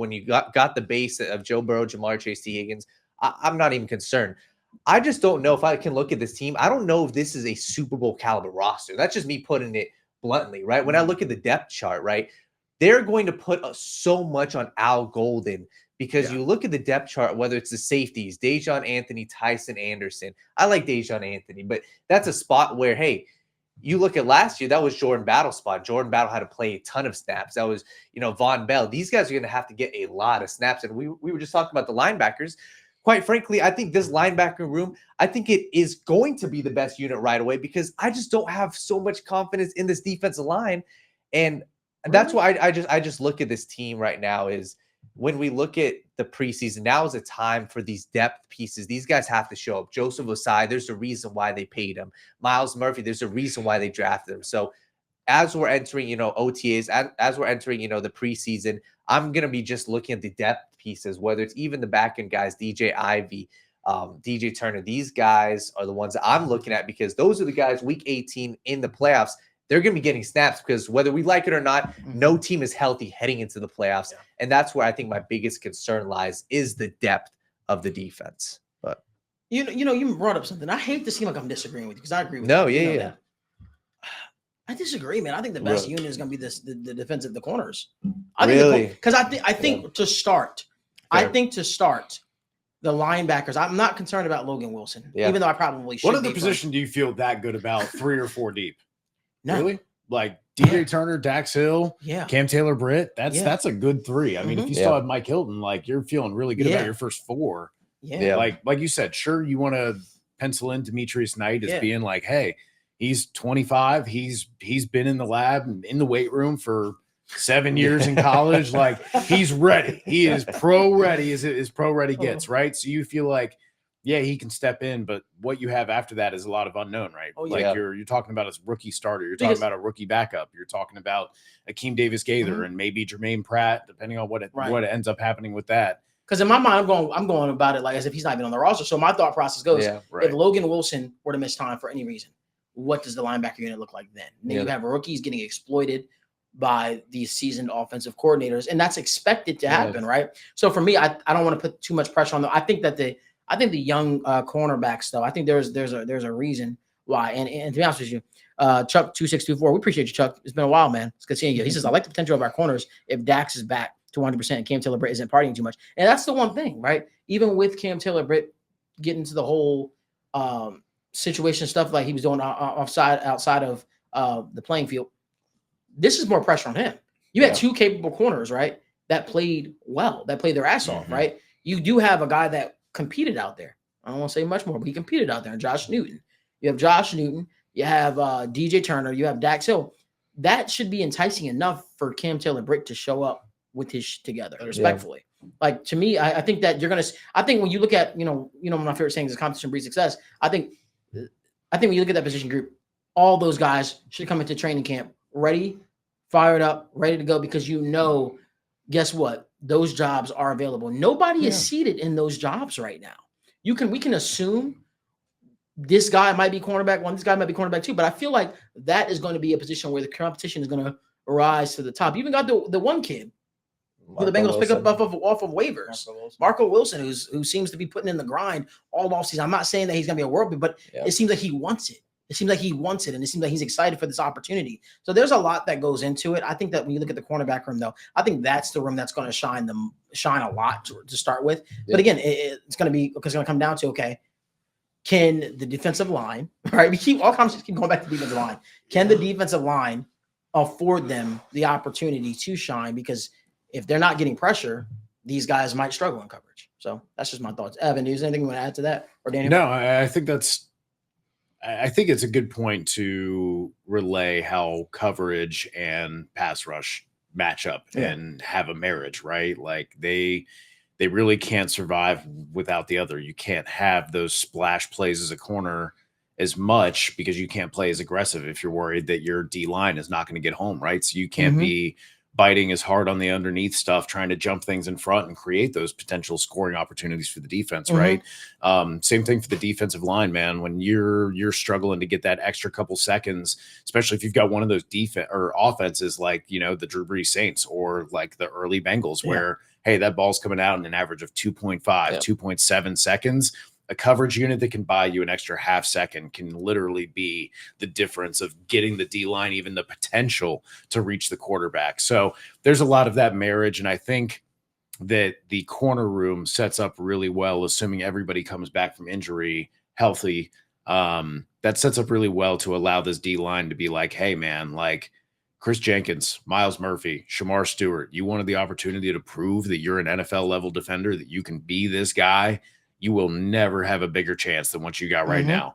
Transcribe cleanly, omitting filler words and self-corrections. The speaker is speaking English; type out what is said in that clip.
when you got the base of Joe Burrow, Jamar Chase, T. Higgins, I'm not even concerned. I just don't know if I can look at this team. I don't know if this is a Super Bowl caliber roster. That's just me putting it bluntly, right? When I look at the depth chart, right, they're going to put so much on Al Golden because you look at the depth chart, whether it's the safeties, Dejon Anthony, Tyson Anderson. I like Dejon Anthony, but that's a spot where, hey, you look at last year, that was Jordan Battle's spot. Jordan Battle had to play a ton of snaps. That was, Von Bell. These guys are going to have to get a lot of snaps. And we were just talking about the linebackers. Quite frankly, I think this linebacker room, I think it is going to be the best unit right away because I just don't have so much confidence in this defensive line. And that's why I just look at this team right now is when we look at the preseason, now is a time for these depth pieces. These guys have to show up. Joseph Osai, there's a reason why they paid him. Miles Murphy, there's a reason why they drafted him. So as we're entering, OTAs, as we're entering, the preseason, I'm going to be just looking at the depth pieces, whether it's even the back end guys, DJ Ivy, DJ Turner. These guys are the ones that I'm looking at because those are the guys week 18 in the playoffs. They're going to be getting snaps because whether we like it or not, no team is healthy heading into the playoffs. Yeah. And that's where I think my biggest concern lies is the depth of the defense. But you brought up something. I hate to seem like I'm disagreeing with you because I agree with you. That. I disagree, man. I think the best unit is going to be the defensive, the corners. I think to start, the linebackers. I'm not concerned about Logan Wilson, even though I probably should. What other position do you feel that good about 3 or 4 deep? No. Really? Like DJ Turner, Dax Hill, Cam Taylor-Britt. That's a good 3. I mean, if you still have Mike Hilton, like you're feeling really good about your first 4. Yeah. Like you said, sure, you want to pencil in Demetrius Knight as being like, hey, he's 25. He's been in the lab and in the weight room for 7 years in college. Like he's ready. He is pro ready as pro ready gets, right? So you feel like, yeah, he can step in, but what you have after that is a lot of unknown, right? You're talking about a rookie starter. You're talking about a rookie backup. You're talking about Akeem Davis-Gaither and maybe Jermaine Pratt, depending on what ends up happening with that. Because in my mind, I'm going about it like as if he's not even on the roster. So my thought process goes, if Logan Wilson were to miss time for any reason, what does the linebacker unit look like then? And then you have rookies getting exploited by these seasoned offensive coordinators, and that's expected to happen, right? So for me, I don't want to put too much pressure on them. I think the young cornerbacks, though, I think there's a reason why. And to be honest with you, Chuck 2624, we appreciate you, Chuck. It's been a while, man. It's good seeing you. He says, I like the potential of our corners if Dax is back to 100% and Cam Taylor-Britt isn't partying too much. And that's the one thing, right? Even with Cam Taylor-Britt getting to the whole situation stuff like he was doing outside of the playing field, this is more pressure on him. You had 2 capable corners, right? That played well, that played their ass off, right? You do have a guy that competed out there. I don't want to say much more, but he competed out there. And Josh Newton. You have Josh Newton. You have DJ Turner. You have Dax Hill. That should be enticing enough for Cam Taylor-Britt to show up with his shit together, respectfully. Like, to me, I think that you're going to – I think when you look at, my favorite saying is competition breeds success. I think when you look at that position group, all those guys should come into training camp ready, fired up, ready to go because guess what? Those jobs are available. Nobody is seated in those jobs right now. We can assume this guy might be cornerback 1, this guy might be cornerback 2, but I feel like that is going to be a position where the competition is going to rise to the top. You even got the one kid who the Bengals pick up off of waivers, Marco Wilson, who seems to be putting in the grind all offseason. I'm not saying that he's going to be a world beat, but it seems like he wants it. It seems like he wants it, and it seems like he's excited for this opportunity. So there's a lot that goes into it. I think that when you look at the cornerback room, though, I think that's the room that's going to shine a lot to start with. Yeah. But again, it's going to come down to, okay, can the defensive line, right? All conversations keep going back to the defensive line. Can the defensive line afford them the opportunity to shine? Because if they're not getting pressure, these guys might struggle in coverage. So that's just my thoughts. Evan, is there anything you want to add to that? Or Daniel? No, I think it's a good point to relay how coverage and pass rush match up and have a marriage, right? Like they really can't survive without the other. You can't have those splash plays as a corner as much because you can't play as aggressive if you're worried that your D line is not going to get home, right? So you can't be biting as hard on the underneath stuff, trying to jump things in front and create those potential scoring opportunities for the defense, right? Same thing for the defensive line, man. When you're struggling to get that extra couple seconds, especially if you've got one of those defense or offenses like, the Drew Brees Saints or like the early Bengals where, hey, that ball's coming out in an average of 2.5, 2.7 seconds. A coverage unit that can buy you an extra half second can literally be the difference of getting the D-line even the potential to reach the quarterback. So there's a lot of that marriage, and I think that the corner room sets up really well, assuming everybody comes back from injury healthy. That sets up really well to allow this D-line to be like, hey, man, like Chris Jenkins, Myles Murphy, Shamar Stewart, you wanted the opportunity to prove that you're an NFL-level defender, that you can be this guy. You will never have a bigger chance than what you got right now.